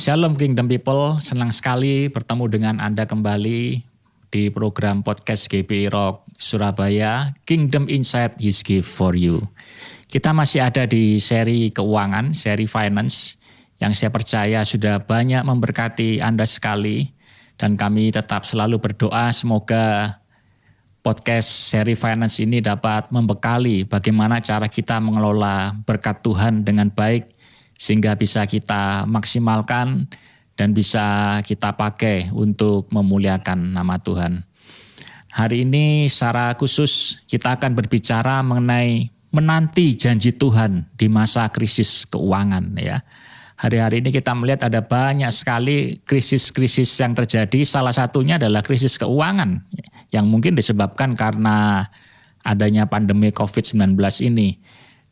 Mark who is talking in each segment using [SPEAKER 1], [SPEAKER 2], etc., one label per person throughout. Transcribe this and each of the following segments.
[SPEAKER 1] Shalom Kingdom People, senang sekali bertemu dengan Anda kembali di program podcast GBI Rock Surabaya, Kingdom Insight His Gift for You. Kita masih ada di seri keuangan, seri finance, yang saya percaya sudah banyak memberkati Anda sekali, dan kami tetap selalu berdoa semoga podcast seri finance ini dapat membekali bagaimana cara kita mengelola berkat Tuhan dengan baik, sehingga bisa kita maksimalkan dan bisa kita pakai untuk memuliakan nama Tuhan. Hari ini secara khusus kita akan berbicara mengenai menanti janji Tuhan di masa krisis keuangan ya. Hari-hari ini kita melihat ada banyak sekali krisis-krisis yang terjadi, salah satunya adalah krisis keuangan yang mungkin disebabkan karena adanya pandemi COVID-19 ini.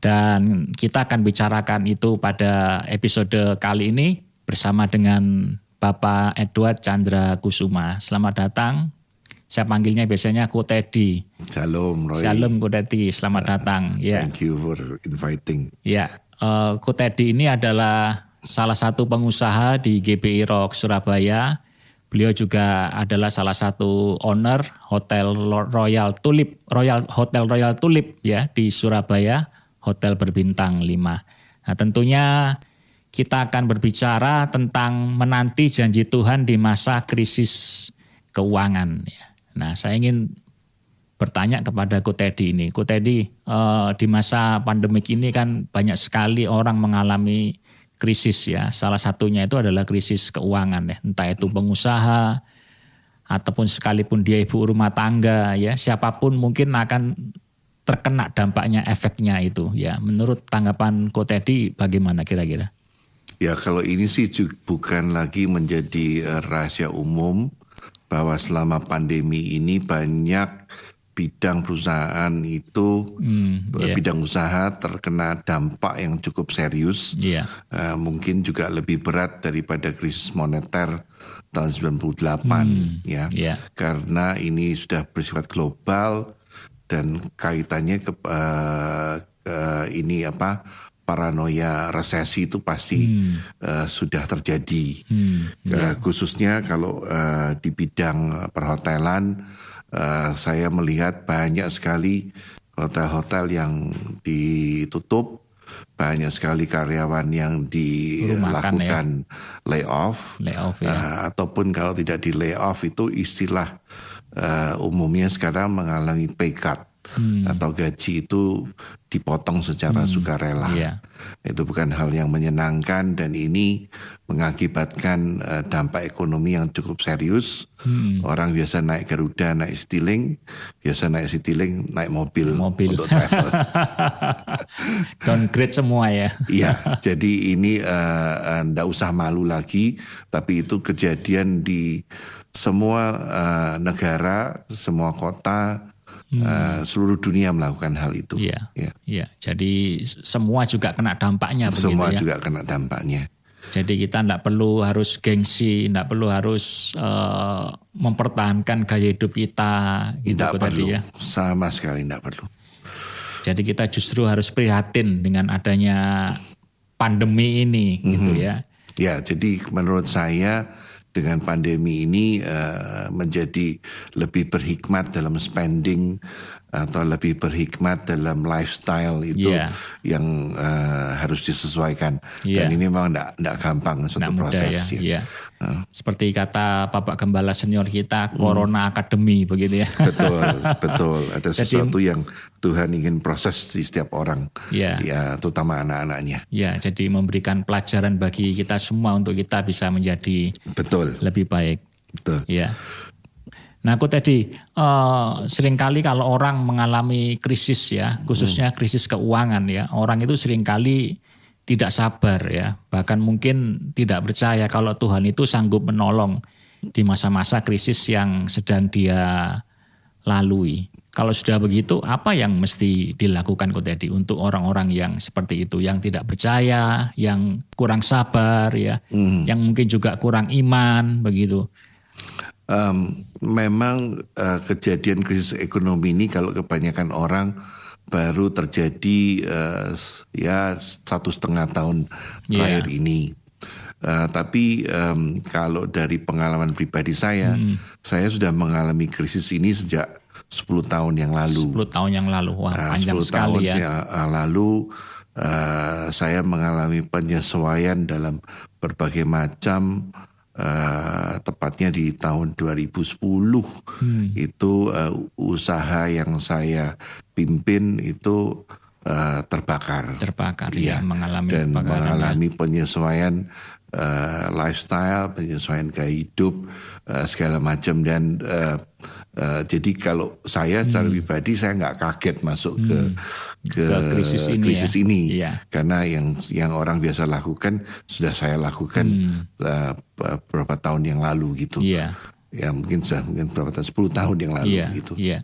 [SPEAKER 1] Dan kita akan bicarakan itu pada episode kali ini bersama dengan Bapak Edward Chandra Kusuma. Selamat datang. Saya panggilnya biasanya Ko Teddy.
[SPEAKER 2] Shalom Roy.
[SPEAKER 1] Shalom Ko Teddy, selamat datang. Ya.
[SPEAKER 2] Thank you for inviting.
[SPEAKER 1] Ya, Ko Teddy ini adalah salah satu pengusaha di GBI Rock Surabaya. Beliau juga adalah salah satu owner Hotel Royal Tulip ya di Surabaya. Hotel berbintang 5. Nah, tentunya kita akan berbicara tentang menanti janji Tuhan di masa krisis keuangan. Nah, saya ingin bertanya kepada Ko Teddy ini. Ko Teddy, di masa pandemik ini kan banyak sekali orang mengalami krisis ya. Salah satunya itu adalah krisis keuangan ya. Entah itu pengusaha ataupun sekalipun dia ibu rumah tangga ya. Siapapun mungkin akan terkena dampaknya, efeknya itu ya. Menurut tanggapan Ko Teddy bagaimana kira-kira?
[SPEAKER 2] Ya kalau ini sih bukan lagi menjadi rahasia umum bahwa selama pandemi ini banyak bidang perusahaan itu bidang usaha terkena dampak yang cukup serius. Mungkin juga lebih berat daripada krisis moneter tahun 98 karena ini sudah bersifat global. Dan kaitannya ke paranoia resesi itu pasti sudah terjadi. Khususnya kalau di bidang perhotelan, saya melihat banyak sekali hotel-hotel yang ditutup, banyak sekali karyawan yang dilakukan layoff ya. Ataupun kalau tidak di layoff itu istilah umumnya sekarang mengalami pay cut atau gaji itu dipotong secara sukarela. Itu bukan hal yang menyenangkan dan ini mengakibatkan dampak ekonomi yang cukup serius. Orang biasa naik Garuda, naik Citylink, naik mobil untuk travel.
[SPEAKER 1] Downgrade semua ya.
[SPEAKER 2] Iya, jadi ini enggak usah malu lagi, tapi itu kejadian di semua negara, semua kota, seluruh dunia melakukan hal itu.
[SPEAKER 1] Iya. Jadi semua juga kena dampaknya.
[SPEAKER 2] Semua
[SPEAKER 1] begitu ya.
[SPEAKER 2] juga kena dampaknya.
[SPEAKER 1] Jadi kita tidak perlu harus gengsi, tidak perlu harus mempertahankan gaya hidup kita.
[SPEAKER 2] Tidak perlu, sama sekali tidak perlu.
[SPEAKER 1] Jadi kita justru harus prihatin dengan adanya pandemi ini, gitu ya.
[SPEAKER 2] Ya, jadi menurut saya dengan pandemi ini menjadi lebih berhikmat dalam spending atau lebih berhikmat dalam lifestyle itu yang harus disesuaikan. Dan ini memang tidak gampang suatu proses.
[SPEAKER 1] Seperti kata Bapak Gembala senior kita, Corona Academy begitu ya.
[SPEAKER 2] Betul. Ada sesuatu yang Tuhan ingin proses di setiap orang, ya terutama anak-anaknya.
[SPEAKER 1] Ya, jadi memberikan pelajaran bagi kita semua untuk kita bisa menjadi lebih baik.
[SPEAKER 2] Betul.
[SPEAKER 1] Ya. Nah, aku tadi seringkali kalau orang mengalami krisis ya, khususnya krisis keuangan ya, orang itu seringkali tidak sabar ya, bahkan mungkin tidak percaya kalau Tuhan itu sanggup menolong di masa-masa krisis yang sedang dia lalui. Kalau sudah begitu, apa yang mesti dilakukan Ko Teddy untuk orang-orang yang seperti itu, yang tidak percaya, yang kurang sabar ya, yang mungkin juga kurang iman begitu?
[SPEAKER 2] Memang kejadian krisis ekonomi ini kalau kebanyakan orang baru terjadi 1,5 tahun terakhir ini. Tapi kalau dari pengalaman pribadi saya sudah mengalami krisis ini sejak 10 tahun yang lalu.
[SPEAKER 1] 10 tahun yang lalu, wah panjang
[SPEAKER 2] 10
[SPEAKER 1] sekali
[SPEAKER 2] tahun
[SPEAKER 1] ya.
[SPEAKER 2] Lalu saya mengalami penyesuaian dalam berbagai macam, tepatnya di tahun 2010 itu usaha yang saya pimpin itu terbakar
[SPEAKER 1] ya, mengalami
[SPEAKER 2] dan
[SPEAKER 1] kebakaran,
[SPEAKER 2] mengalami penyesuaian lifestyle, penyesuaian gaya hidup, segala macam. Dan jadi kalau saya secara pribadi saya nggak kaget masuk ke krisis ini.
[SPEAKER 1] Iya.
[SPEAKER 2] Karena yang orang biasa lakukan sudah saya lakukan beberapa tahun yang lalu gitu.
[SPEAKER 1] Iya.
[SPEAKER 2] Ya mungkin berapa tahun, 10 tahun yang lalu gitu.
[SPEAKER 1] Iya.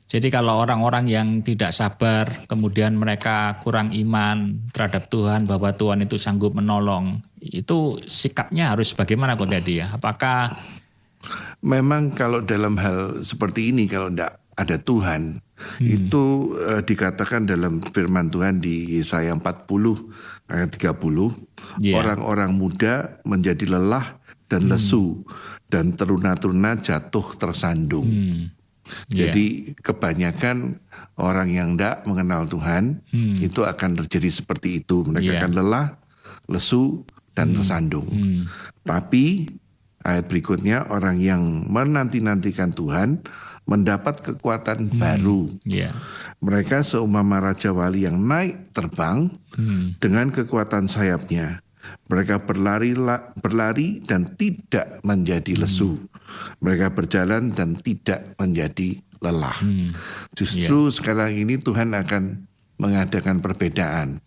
[SPEAKER 1] Jadi kalau orang-orang yang tidak sabar, kemudian mereka kurang iman terhadap Tuhan, bahwa Tuhan itu sanggup menolong, itu sikapnya harus bagaimana Ko Dadi ya? Apakah
[SPEAKER 2] memang kalau dalam hal seperti ini, kalau tidak ada Tuhan, itu dikatakan dalam firman Tuhan di Yesaya 40 ayat 30, orang-orang muda menjadi lelah dan lesu, dan teruna-teruna jatuh tersandung. Jadi kebanyakan orang yang tidak mengenal Tuhan itu akan terjadi seperti itu. Mereka akan lelah, lesu, dan tersandung. Tapi ayat berikutnya, orang yang menanti-nantikan Tuhan mendapat kekuatan baru. Mereka seumpama Raja Wali yang naik terbang dengan kekuatan sayapnya. Mereka berlari dan tidak menjadi lesu. Mereka berjalan dan tidak menjadi lelah. Justru sekarang ini Tuhan akan mengadakan perbedaan,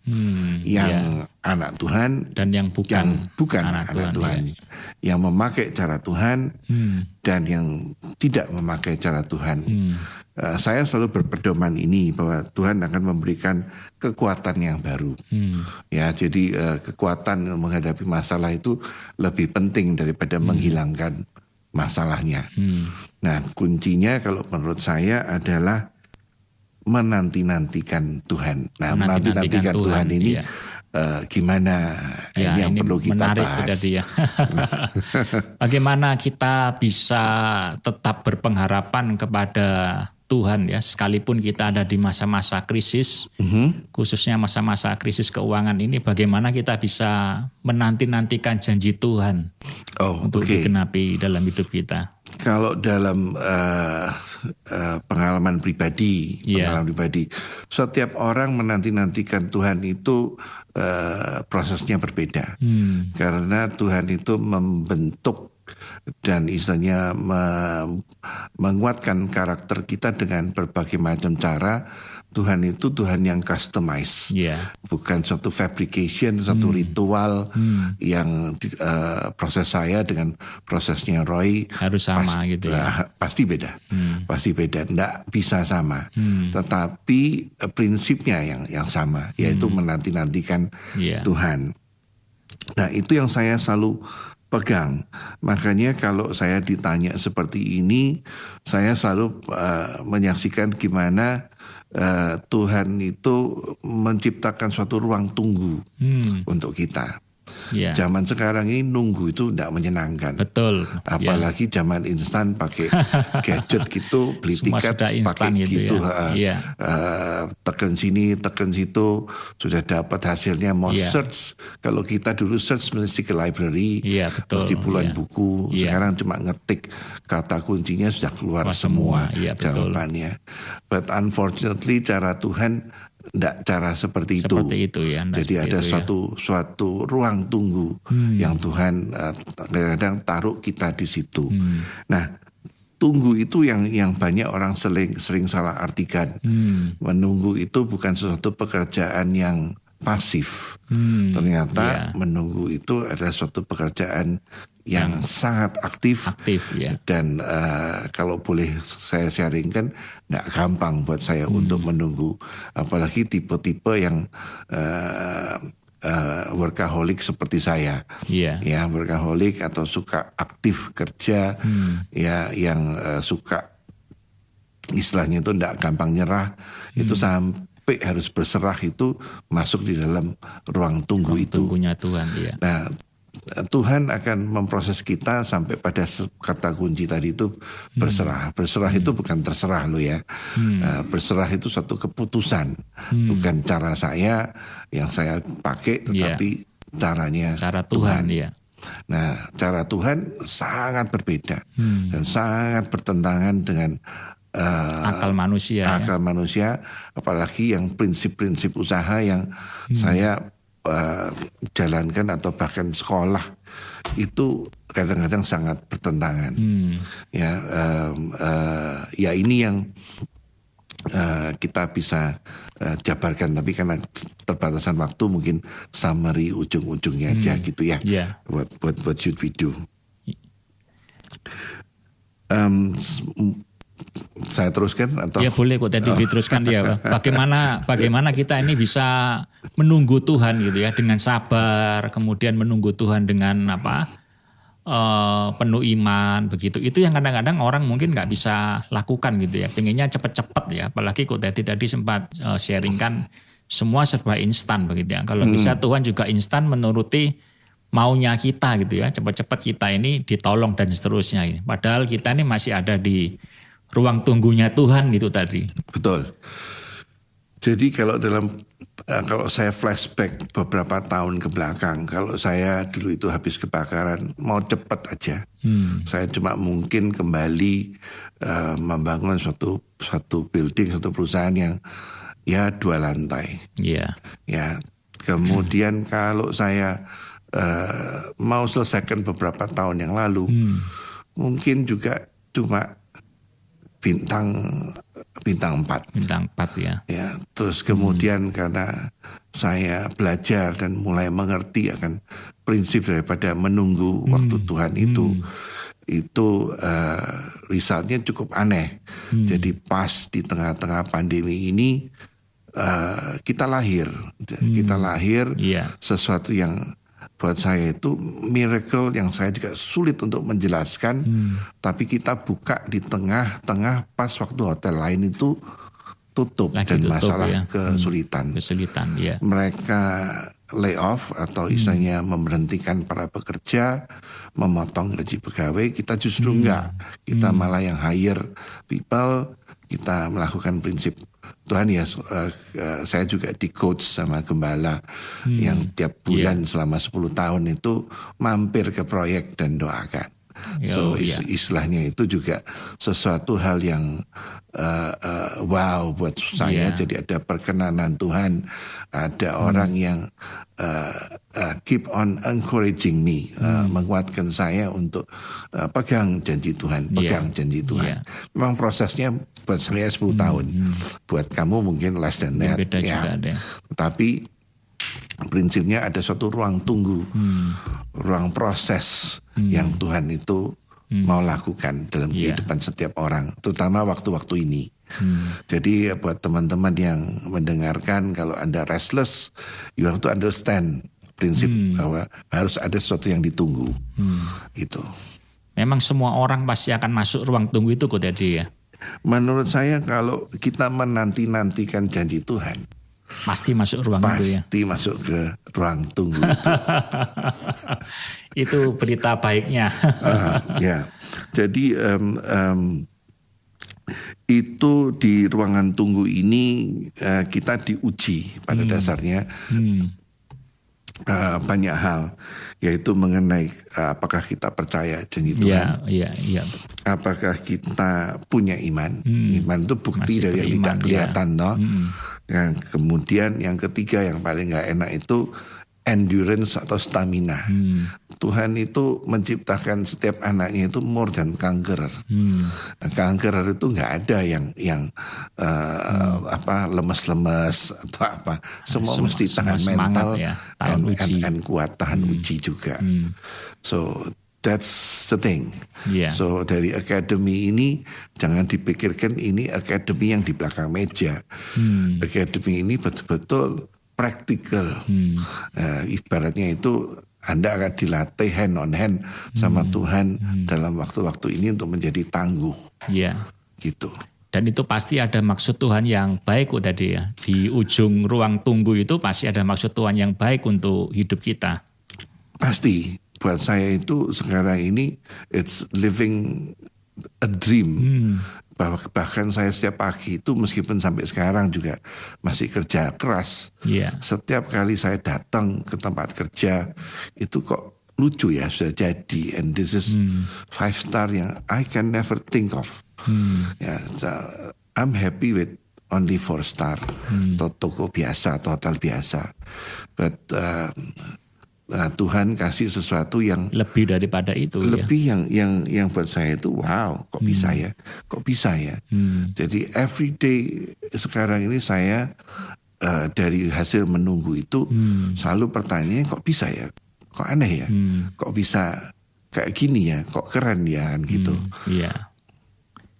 [SPEAKER 2] yang anak Tuhan
[SPEAKER 1] dan yang
[SPEAKER 2] bukan anak Tuhan, yang memakai cara Tuhan dan yang tidak memakai cara Tuhan. Saya selalu berpedoman ini bahwa Tuhan akan memberikan kekuatan yang baru. Ya, jadi kekuatan menghadapi masalah itu lebih penting daripada menghilangkan masalahnya. Nah, kuncinya kalau menurut saya adalah menanti-nantikan Tuhan. Nah, menanti-nantikan Tuhan ini gimana?
[SPEAKER 1] Ya,
[SPEAKER 2] ini yang perlu kita
[SPEAKER 1] Ya.
[SPEAKER 2] bahas.
[SPEAKER 1] Bagaimana kita bisa tetap berpengharapan kepada Tuhan ya, sekalipun kita ada di masa-masa krisis, khususnya masa-masa krisis keuangan ini, bagaimana kita bisa menanti-nantikan janji Tuhan untuk digenapi dalam hidup kita.
[SPEAKER 2] Kalau dalam pengalaman pribadi, setiap orang menanti-nantikan Tuhan itu prosesnya berbeda. Karena Tuhan itu membentuk dan istilahnya menguatkan karakter kita dengan berbagai macam cara. Tuhan itu Tuhan yang customize, bukan suatu fabrication, satu ritual yang proses saya dengan prosesnya Roy
[SPEAKER 1] harus sama gitu ya.
[SPEAKER 2] Pasti beda, pasti beda, tidak bisa sama. Tetapi prinsipnya yang sama, yaitu menanti-nantikan Tuhan. Nah, itu yang saya selalu pegang. Makanya kalau saya ditanya seperti ini, saya selalu menyaksikan gimana Tuhan itu menciptakan suatu ruang tunggu untuk kita. Zaman sekarang ini nunggu itu tidak menyenangkan.
[SPEAKER 1] Betul.
[SPEAKER 2] Apalagi zaman instan pakai gadget gitu, beli tiket pakai gitu. Tekan sini, tekan situ, sudah dapat hasilnya. Mau search, kalau kita dulu search mesti ke library, mesti puluhan buku. Sekarang cuma ngetik kata kuncinya sudah keluar semua jawabannya. But unfortunately cara Tuhan tidak cara seperti itu. Jadi ada suatu ruang tunggu yang Tuhan kadang-kadang taruh kita di situ. Nah, tunggu itu yang banyak orang sering salah artikan. Menunggu itu bukan sesuatu pekerjaan yang pasif. Ternyata menunggu itu adalah suatu pekerjaan yang sangat aktif dan kalau boleh saya sharingkan, tidak gampang buat saya untuk menunggu, apalagi tipe-tipe yang workaholic seperti saya, ya workaholic atau suka aktif kerja, ya yang suka istilahnya itu tidak gampang nyerah, itu sampai harus berserah itu masuk di dalam ruang tunggu itu.
[SPEAKER 1] Tunggunya Tuhan,
[SPEAKER 2] Nah, Tuhan akan memproses kita sampai pada kata kunci tadi itu berserah. Berserah itu bukan terserah lo ya. Berserah itu satu keputusan, bukan cara saya yang saya pakai, tetapi cara Tuhan.
[SPEAKER 1] Ya.
[SPEAKER 2] Nah, cara Tuhan sangat berbeda dan sangat bertentangan dengan
[SPEAKER 1] akal manusia.
[SPEAKER 2] Akal manusia, apalagi yang prinsip-prinsip usaha yang saya jalankan atau bahkan sekolah itu kadang-kadang sangat bertentangan. Ya ini yang kita bisa jabarkan, tapi karena terbatasan waktu mungkin summary ujung-ujungnya aja gitu ya. What should we do? Saya teruskan atau?
[SPEAKER 1] Ya boleh kok, tadi diteruskan ya. Bagaimana kita ini bisa menunggu Tuhan gitu ya, dengan sabar, kemudian menunggu Tuhan dengan penuh iman begitu. Itu yang kadang-kadang orang mungkin nggak bisa lakukan gitu ya. Pengennya cepet-cepet ya. Apalagi kok tadi sempat sharingkan semua serba instan begitu ya. Kalau bisa Tuhan juga instan menuruti maunya kita gitu ya. Cepat-cepat kita ini ditolong dan seterusnya. Padahal kita ini masih ada di ruang tunggunya Tuhan gitu tadi.
[SPEAKER 2] Betul. Jadi kalau saya flashback beberapa tahun ke belakang, kalau saya dulu itu habis kebakaran, mau cepat aja. Saya cuma mungkin kembali membangun suatu building, suatu perusahaan yang ya 2 lantai. Ya. Kemudian kalau saya mau selesaikan beberapa tahun yang lalu, mungkin juga cuma bintang 4.
[SPEAKER 1] Bintang 4 ya.
[SPEAKER 2] Ya, terus kemudian karena saya belajar dan mulai mengerti akan prinsip daripada menunggu waktu Tuhan itu resultnya cukup aneh. Jadi pas di tengah-tengah pandemi ini kita lahir sesuatu yang buat saya itu miracle yang saya juga sulit untuk menjelaskan. Tapi kita buka di tengah-tengah pas waktu hotel lain itu tutup dan masalah kesulitan.
[SPEAKER 1] Ya.
[SPEAKER 2] Mereka lay off atau istilahnya memberhentikan para pekerja, memotong gaji pegawai. Kita justru enggak. Kita malah yang hire people. Kita melakukan prinsip Tuhan ya. Saya juga di coach sama gembala yang tiap bulan selama 10 tahun itu mampir ke proyek dan doakan. Istilahnya itu juga sesuatu hal yang wow buat saya. Jadi ada perkenanan Tuhan, ada orang yang keep on encouraging me, menguatkan saya untuk pegang janji Tuhan, janji Tuhan. Memang prosesnya buat saya 10 tahun, buat kamu mungkin less than that. Tapi prinsipnya ada suatu ruang tunggu, ruang proses yang Tuhan itu mau lakukan dalam kehidupan setiap orang, terutama waktu-waktu ini. Jadi buat teman-teman yang mendengarkan, kalau Anda restless, you have to understand prinsip bahwa harus ada sesuatu yang ditunggu. Gitu.
[SPEAKER 1] Memang semua orang pasti akan masuk ruang tunggu itu kok tadi ya.
[SPEAKER 2] Menurut saya kalau kita menanti-nantikan janji Tuhan,
[SPEAKER 1] pasti masuk ruang itu ya.
[SPEAKER 2] Pasti masuk ke ruang tunggu itu.
[SPEAKER 1] Itu berita baiknya.
[SPEAKER 2] Ya, jadi itu di ruangan tunggu ini kita diuji pada dasarnya banyak hal, yaitu mengenai apakah kita percaya janji Tuhan, apakah kita punya iman. Iman itu bukti dari yang tidak kelihatan, Yang kemudian yang ketiga yang paling nggak enak itu endurance atau stamina. Tuhan itu menciptakan setiap anaknya itu more than conqueror. Conqueror itu nggak ada yang lemes-lemes atau apa. Semua mesti tahan mental ya, and kuat tahan uji juga. So that's the thing. So dari akademi ini jangan dipikirkan ini akademi yang di belakang meja. Akademi ini betul-betul praktikal. Ibaratnya itu Anda akan dilatih hand on hand sama Tuhan dalam waktu-waktu ini untuk menjadi tangguh. Gitu.
[SPEAKER 1] Dan itu pasti ada maksud Tuhan yang baik kok tadi ya. Di ujung ruang tunggu itu pasti ada maksud Tuhan yang baik untuk hidup kita.
[SPEAKER 2] Pasti buat saya itu sekarang ini it's living a dream. Bahkan saya setiap pagi itu meskipun sampai sekarang juga masih kerja keras. Setiap kali saya datang ke tempat kerja itu kok lucu ya sudah jadi, and this is 5-star yang I can never think of. Ya, so I'm happy with only 4-star atau toko biasa atau hotel biasa, but Tuhan kasih sesuatu yang
[SPEAKER 1] lebih daripada itu,
[SPEAKER 2] lebih yang buat saya itu wow, kok bisa ya. Jadi every day sekarang ini saya dari hasil menunggu itu selalu pertanyaannya kok bisa ya, kok aneh ya, kok bisa kayak gini ya, kok keren ya kan gitu.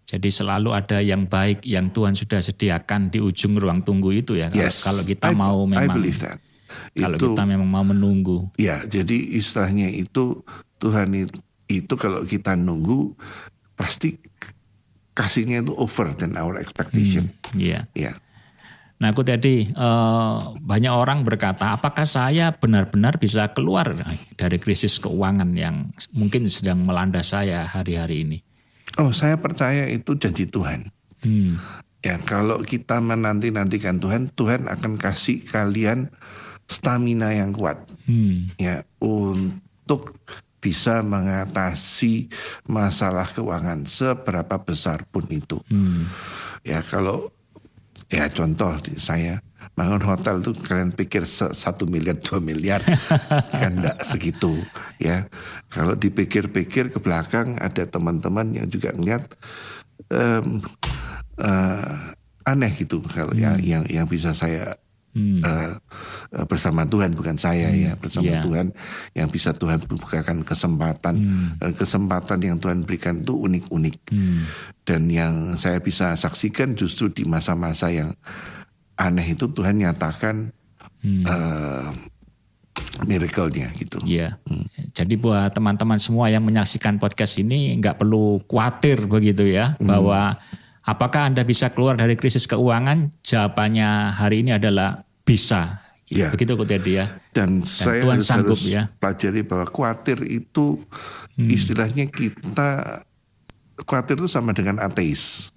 [SPEAKER 1] Jadi selalu ada yang baik yang Tuhan sudah sediakan di ujung ruang tunggu itu ya. Kalau kita mau memang, kalau kita memang mau menunggu.
[SPEAKER 2] Ya, jadi istilahnya itu Tuhan itu kalau kita nunggu pasti kasihnya itu over than our expectation.
[SPEAKER 1] Nah, aku tadi banyak orang berkata, apakah saya benar-benar bisa keluar dari krisis keuangan yang mungkin sedang melanda saya hari-hari ini?
[SPEAKER 2] Oh, saya percaya itu janji Tuhan. Ya, kalau kita menanti-nantikan Tuhan, Tuhan akan kasih kalian stamina yang kuat, ya, untuk bisa mengatasi masalah keuangan seberapa besar pun itu. Ya, kalau ya contoh saya bangun hotel tuh kalian pikir 1 miliar 2 miliar kan enggak segitu ya. Kalau dipikir-pikir ke belakang ada teman-teman yang juga ngeliat aneh gitu kalau yang bisa saya bersama Tuhan, bukan saya ya, bersama Tuhan yang bisa Tuhan bukakan kesempatan, dan kesempatan yang Tuhan berikan itu unik-unik, dan yang saya bisa saksikan justru di masa-masa yang aneh itu Tuhan nyatakan miracle-nya gitu.
[SPEAKER 1] Jadi buat teman-teman semua yang menyaksikan podcast ini nggak perlu khawatir begitu ya, bahwa apakah Anda bisa keluar dari krisis keuangan? Jawabannya hari ini adalah bisa. Begitu Ko Teddy ya. Dan
[SPEAKER 2] saya
[SPEAKER 1] Tuhan sanggup
[SPEAKER 2] harus
[SPEAKER 1] ya.
[SPEAKER 2] pelajari bahwa khawatir itu istilahnya khawatir itu sama dengan ateis.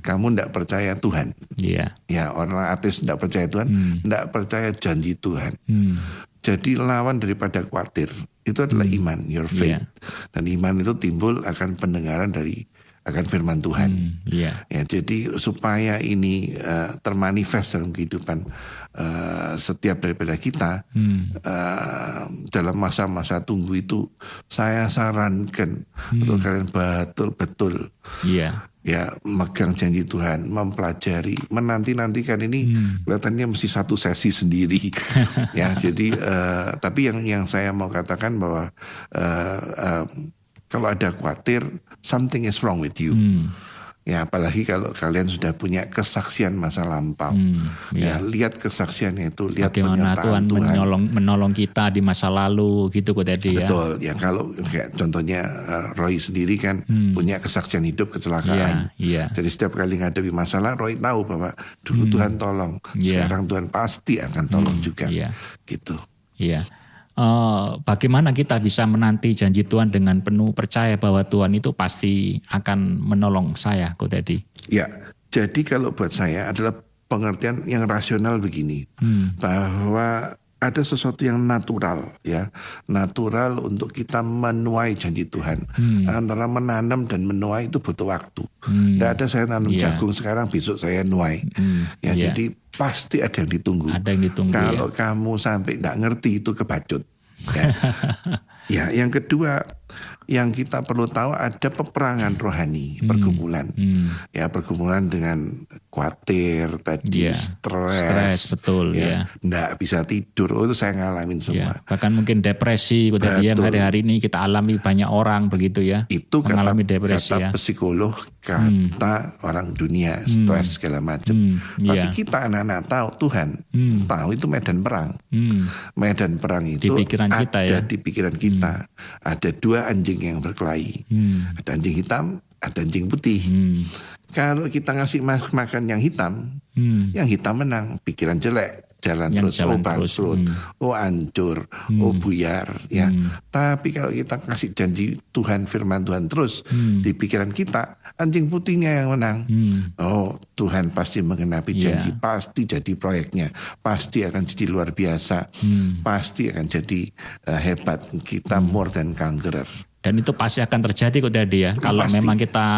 [SPEAKER 2] Kamu tidak percaya Tuhan. Ya, orang ateis tidak percaya Tuhan, tidak percaya janji Tuhan. Jadi lawan daripada khawatir itu adalah iman, your faith. Dan iman itu timbul akan pendengaran akan firman Tuhan. Ya, jadi supaya ini termanifest dalam kehidupan setiap daripada kita dalam masa-masa tunggu itu, saya sarankan untuk kalian betul-betul ya megang janji Tuhan, mempelajari, menanti-nantikan ini kelihatannya mesti satu sesi sendiri. Ya, jadi tapi yang saya mau katakan bahwa kalau ada khawatir, something is wrong with you. Ya, apalagi kalau kalian sudah punya kesaksian masa lampau. Ya, lihat kesaksiannya itu, lihat
[SPEAKER 1] bagaimana
[SPEAKER 2] penyertaan
[SPEAKER 1] Tuhan menolong kita di masa lalu gitu Ko Teddy ya.
[SPEAKER 2] Betul. Ya, kalau kayak contohnya Roy sendiri kan punya kesaksian hidup kecelakaan. Jadi setiap kali ngadepi masalah, Roy tahu bahwa dulu Tuhan tolong, sekarang Tuhan pasti akan tolong juga. Gitu.
[SPEAKER 1] Bagaimana kita bisa menanti janji Tuhan dengan penuh percaya bahwa Tuhan itu pasti akan menolong saya, Ko Teddy?
[SPEAKER 2] Ya, jadi kalau buat saya adalah pengertian yang rasional begini, bahwa ada sesuatu yang natural, ya, natural untuk kita menuai janji Tuhan. Antara menanam dan menuai itu butuh waktu. Tidak ada saya nanam jagung sekarang besok saya nuai. Jadi pasti ada yang ditunggu. Kalau kamu sampai tidak ngerti itu kebacut. Ya, yang kedua yang kita perlu tahu ada peperangan rohani, pergumulan. Ya, pergumulan dengan khawatir, tadi stres,
[SPEAKER 1] betul
[SPEAKER 2] nggak bisa tidur. Oh, itu saya ngalamin semua.
[SPEAKER 1] Bahkan mungkin depresi, yang hari-hari ini kita alami banyak orang begitu ya.
[SPEAKER 2] Itu
[SPEAKER 1] mengalami depresi
[SPEAKER 2] kata psikolog, kata orang dunia, stres segala macam. Tapi kita anak-anak tahu Tuhan tahu itu medan perang. Medan perang itu
[SPEAKER 1] di pikiran kita,
[SPEAKER 2] ada di pikiran kita. Ada dua anjing yang berkelahi. Ada anjing hitam, ada anjing putih. Kalau kita ngasih makan yang hitam menang, pikiran jelek, jalan
[SPEAKER 1] yang
[SPEAKER 2] terus,
[SPEAKER 1] jalan
[SPEAKER 2] bangkrut, hancur, buyar ya. Tapi kalau kita kasih janji Tuhan, firman Tuhan terus di pikiran kita, anjing putihnya yang menang. Oh, Tuhan pasti mengenapi janji, pasti jadi proyeknya, pasti akan jadi luar biasa, pasti akan jadi hebat. Kita more than conqueror.
[SPEAKER 1] Dan itu pasti akan terjadi kok tadi ya. Kalau memang kita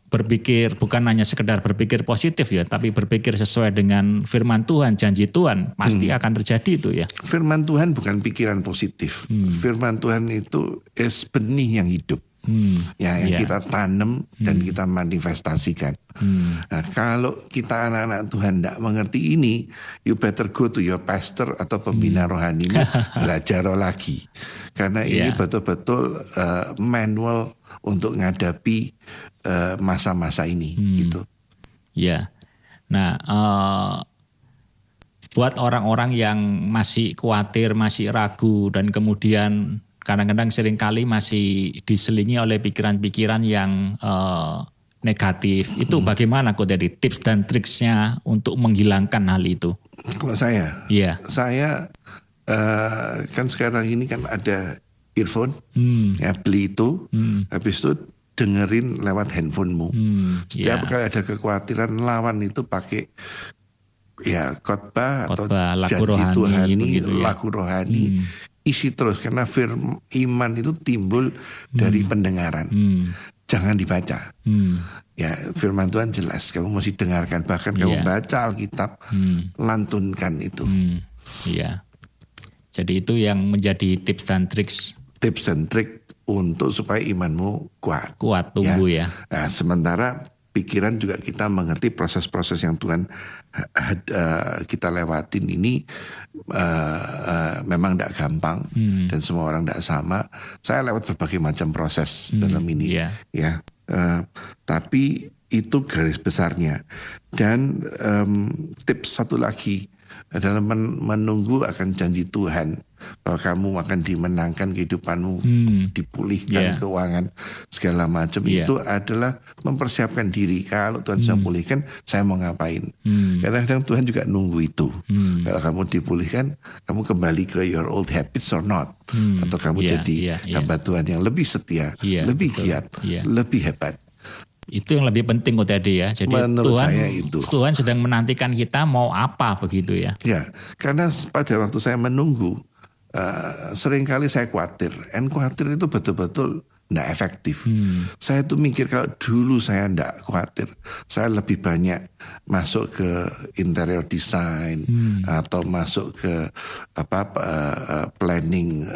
[SPEAKER 1] berpikir bukan hanya sekedar berpikir positif ya, tapi berpikir sesuai dengan firman Tuhan, janji Tuhan, pasti akan terjadi itu ya.
[SPEAKER 2] Firman Tuhan bukan pikiran positif. Firman Tuhan itu benih yang hidup. Yang kita tanam dan kita manifestasikan. Nah, kalau kita anak-anak Tuhan tidak mengerti ini, you better go to your pastor atau pembina rohanimu, belajar lagi. Karena ini betul-betul manual untuk menghadapi masa-masa ini gitu.
[SPEAKER 1] Ya. Nah, buat orang-orang yang masih khawatir, masih ragu, dan kemudian kadang-kadang seringkali masih diselingi oleh pikiran-pikiran yang negatif. Itu bagaimana kok dari tips dan triksnya untuk menghilangkan hal itu?
[SPEAKER 2] Kalau saya kan sekarang ini kan ada earphone, ya beli itu, habis itu dengerin lewat handphonemu. Setiap kali ada kekhawatiran, lawan itu pakai ya khotbah atau janji Tuhan, lagu rohani. Isi terus, karena iman itu timbul dari pendengaran. Jangan dibaca. Ya, firman Tuhan jelas, kamu mesti dengarkan, bahkan kamu baca Alkitab, lantunkan itu.
[SPEAKER 1] Iya. Jadi itu yang menjadi tips dan trik untuk supaya imanmu kuat tumbuh ya.
[SPEAKER 2] Nah, sementara pikiran juga kita mengerti proses-proses yang Tuhan kita lewatin ini memang tidak gampang dan semua orang tidak sama. Saya lewat berbagai macam proses dalam ini ya. Tapi itu garis besarnya. Dan tips satu lagi adalah menunggu akan janji Tuhan bahwa kamu akan dimenangkan kehidupanmu, dipulihkan keuangan segala macam. Itu adalah mempersiapkan diri. Kalau Tuhan bisa pulihkan, saya mau ngapain? Kadang-kadang Tuhan juga nunggu itu. Kalau kamu dipulihkan, kamu kembali ke your old habits or not, atau kamu jadi hamba Tuhan yang lebih setia, lebih giat, lebih hebat.
[SPEAKER 1] Itu yang lebih penting kok tadi ya. Jadi Tuhan sedang menantikan kita mau apa begitu ya.
[SPEAKER 2] Ya, karena pada waktu saya menunggu, seringkali saya khawatir. Khawatir itu betul-betul tidak efektif. Saya tuh mikir kalau dulu saya tidak khawatir, saya lebih banyak masuk ke interior design atau masuk ke planning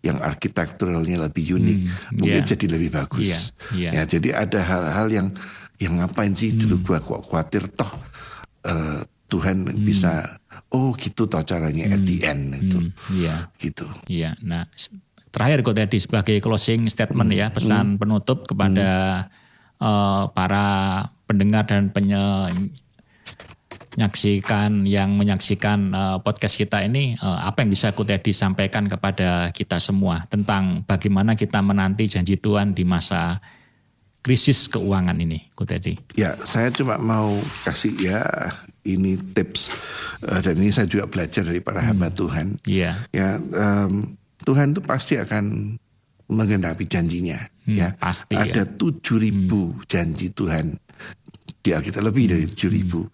[SPEAKER 2] yang arsitekturalnya lebih unik, mungkin jadi lebih bagus. Ya, jadi ada hal-hal yang ngapain sih dulu gua khawatir, toh Tuhan bisa, oh gitu toh caranya at the end itu, gitu.
[SPEAKER 1] Iya. Nah, terakhir kok tadi sebagai closing statement ya, pesan penutup kepada para pendengar dan menyaksikan podcast kita ini, apa yang bisa Ko Teddy sampaikan kepada kita semua tentang bagaimana kita menanti janji Tuhan di masa krisis keuangan ini, Ko Teddy?
[SPEAKER 2] Ya, saya cuma mau kasih ini tips, dan ini saya juga belajar dari para hamba Tuhan. Tuhan itu pasti akan menggenapi janjinya.
[SPEAKER 1] Pasti.
[SPEAKER 2] Ada 7.000 janji Tuhan. Di Alkitab lebih dari 7.000.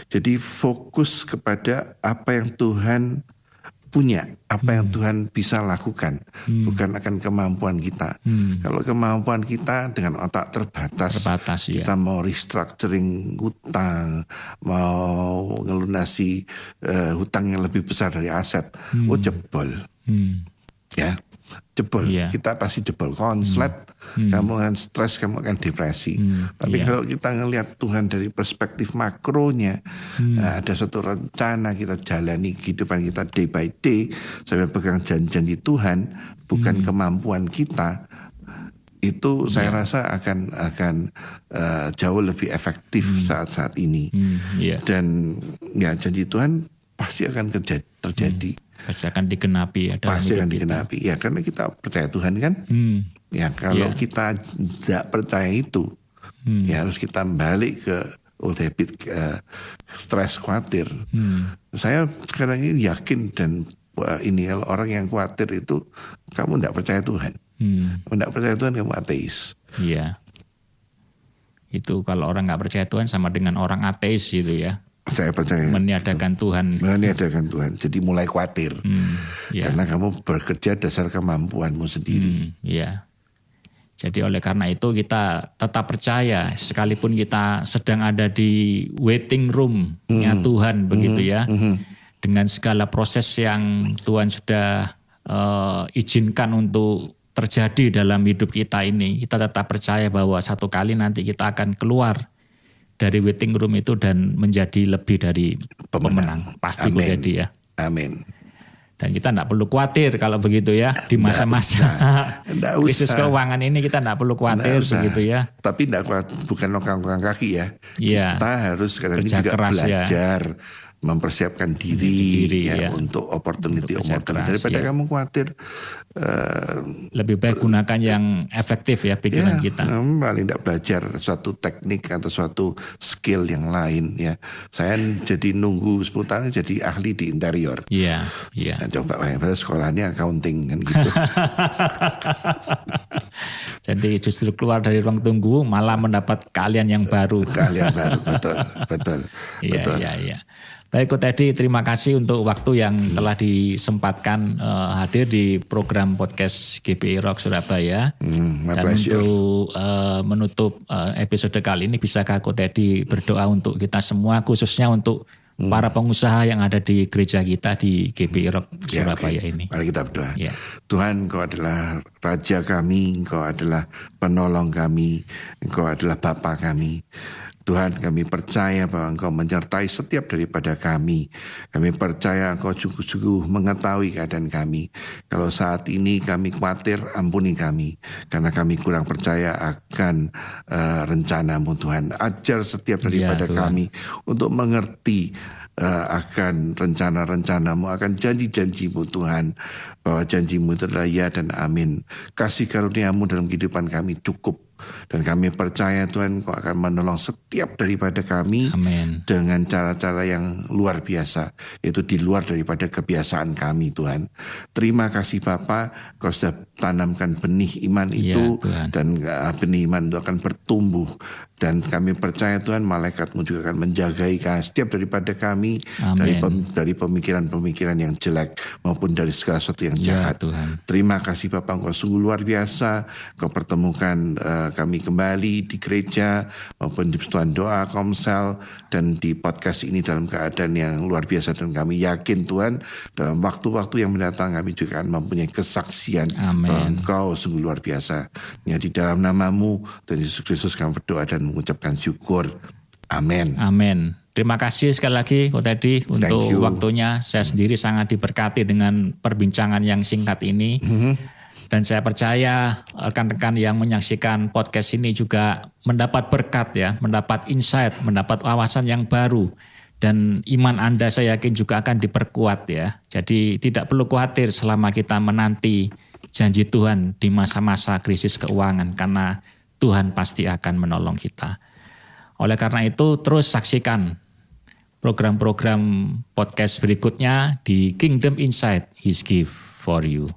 [SPEAKER 2] Jadi fokus kepada apa yang Tuhan punya, apa yang Tuhan bisa lakukan, bukan akan kemampuan kita. Kalau kemampuan kita dengan otak terbatas kita mau restructuring hutang, mau ngelunasi hutang yang lebih besar dari aset, jebol. Jebol, kita pasti jebol, konslet, kamu akan stres, kamu akan depresi. Tapi kalau kita ngelihat Tuhan dari perspektif makronya, ada suatu rencana kita jalani kehidupan kita day by day, sampai pegang janji Tuhan, bukan kemampuan kita. Itu saya rasa akan jauh lebih efektif saat-saat ini. Dan janji Tuhan pasti akan terjadi.
[SPEAKER 1] Pasti akan digenapi ya.
[SPEAKER 2] Pasti akan digenapi ya, karena kita percaya Tuhan kan. Ya, kalau kita tidak percaya itu, ya harus kita balik ke old habit stres khawatir. Saya sekarang ini yakin dan ini kalau orang yang khawatir itu kamu tidak percaya Tuhan. Tidak percaya Tuhan kamu ateis.
[SPEAKER 1] Iya. Itu kalau orang nggak percaya Tuhan sama dengan orang ateis gitu ya.
[SPEAKER 2] Saya percaya.
[SPEAKER 1] Meniadakan Tuhan.
[SPEAKER 2] Meniadakan Tuhan. Jadi mulai khawatir.
[SPEAKER 1] Ya.
[SPEAKER 2] Karena kamu bekerja dasar kemampuanmu sendiri.
[SPEAKER 1] Iya. Jadi oleh karena itu kita tetap percaya sekalipun kita sedang ada di waiting room-nya Tuhan begitu ya. Dengan segala proses yang Tuhan sudah izinkan untuk terjadi dalam hidup kita ini, kita tetap percaya bahwa satu kali nanti kita akan keluar dari waiting room itu dan menjadi lebih dari pemenang. Pasti
[SPEAKER 2] Amen.
[SPEAKER 1] menjadi ya.
[SPEAKER 2] Amin.
[SPEAKER 1] Dan kita tidak perlu khawatir kalau begitu ya di masa-masa krisis keuangan ini kita tidak perlu khawatir begitu ya.
[SPEAKER 2] Tapi bukan lokang-lokang kaki ya.
[SPEAKER 1] Iya.
[SPEAKER 2] Kita harus sekarang ini juga
[SPEAKER 1] keras,
[SPEAKER 2] belajar mempersiapkan diri ya, untuk opportunity daripada kamu khawatir.
[SPEAKER 1] Lebih baik gunakan yang efektif ya pikiran kita.
[SPEAKER 2] Paling tidak belajar suatu teknik atau suatu skill yang lain ya. Saya jadi nunggu 10 tahun jadi ahli di interior.
[SPEAKER 1] Iya.
[SPEAKER 2] Nah, coba padahal sekolahnya accounting kan gitu.
[SPEAKER 1] Jadi justru keluar dari ruang tunggu malah mendapat keahlian yang baru.
[SPEAKER 2] Keahlian baru, betul.
[SPEAKER 1] Iya. Baik Ko Teddy, terima kasih untuk waktu yang telah disempatkan hadir di program podcast GBI Rock Surabaya. Dan untuk menutup episode kali ini, bisakah Ko Teddy berdoa untuk kita semua, khususnya untuk para pengusaha yang ada di gereja kita di GBI Rock Surabaya ini.
[SPEAKER 2] Mari kita berdoa.
[SPEAKER 1] Ya.
[SPEAKER 2] Tuhan, Engkau adalah Raja kami, Engkau adalah penolong kami, Engkau adalah Bapa kami. Tuhan, kami percaya bahwa Engkau menyertai setiap daripada kami. Kami percaya Engkau sungguh-sungguh mengetahui keadaan kami. Kalau saat ini kami khawatir, ampuni kami. Karena kami kurang percaya akan rencana-Mu Tuhan. Ajar setiap daripada kami untuk mengerti akan rencana-rencana-Mu, akan janji-janji-Mu Tuhan. Bahwa janji-Mu itu adalah ya dan amin. Kasih karunia-Mu dalam kehidupan kami cukup. Dan kami percaya Tuhan Kau akan menolong setiap daripada kami.
[SPEAKER 1] Amin.
[SPEAKER 2] Dengan cara-cara yang luar biasa. Itu di luar daripada kebiasaan kami Tuhan. Terima kasih Bapa, Kau sudah tanamkan benih iman itu. Dan benih iman itu akan bertumbuh. Dan kami percaya Tuhan malaikat-Mu juga akan menjagai setiap daripada kami. Dari pemikiran-pemikiran yang jelek maupun dari segala sesuatu yang jahat.
[SPEAKER 1] Tuhan.
[SPEAKER 2] Terima kasih Bapa, Engkau sungguh luar biasa. Kau pertemukan kami kembali di gereja maupun di persekutuan doa Komsel dan di podcast ini dalam keadaan yang luar biasa. Dan kami yakin Tuhan dalam waktu-waktu yang mendatang kami juga akan mempunyai kesaksian bahwa Engkau sungguh luar biasa. Ya, di dalam nama-Mu Tuhan Yesus Kristus kami berdoa dan mengucapkan syukur. Amin.
[SPEAKER 1] Amin. Terima kasih sekali lagi Ko Teddy untuk waktunya. Saya sendiri sangat diberkati dengan perbincangan yang singkat ini. Dan saya percaya rekan-rekan yang menyaksikan podcast ini juga mendapat berkat ya, mendapat insight, mendapat wawasan yang baru. Dan iman Anda saya yakin juga akan diperkuat ya. Jadi tidak perlu khawatir selama kita menanti janji Tuhan di masa-masa krisis keuangan. Karena Tuhan pasti akan menolong kita. Oleh karena itu terus saksikan program-program podcast berikutnya di Kingdom Insight His Gift for You.